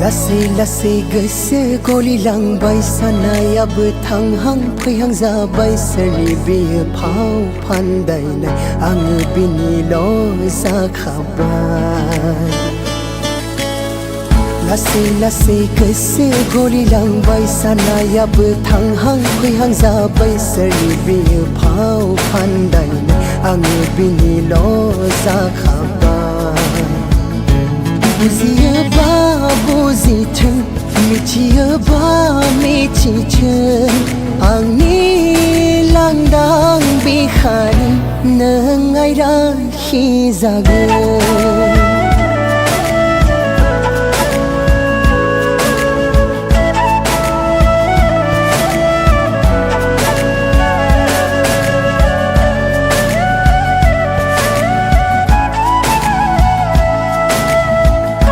लासै लासै गोसो गलिलांबाय साननायाबो थांहां फैहां जाबाय सोरनि बेयो फाव फान्दायनाय आङो बिनिल' जाखाबाय लासै लासै गोसो गलिलांबाय साननायाबो थांहां फैहां जाबाय सोरनि बेयो फाव फान्दायनाय आङो बिनिल' जाखाबाय बुजियोबा बुजिथों मिथियोबा मिथिथों आंनि लांदां बिखानि नों आयराखि जागोन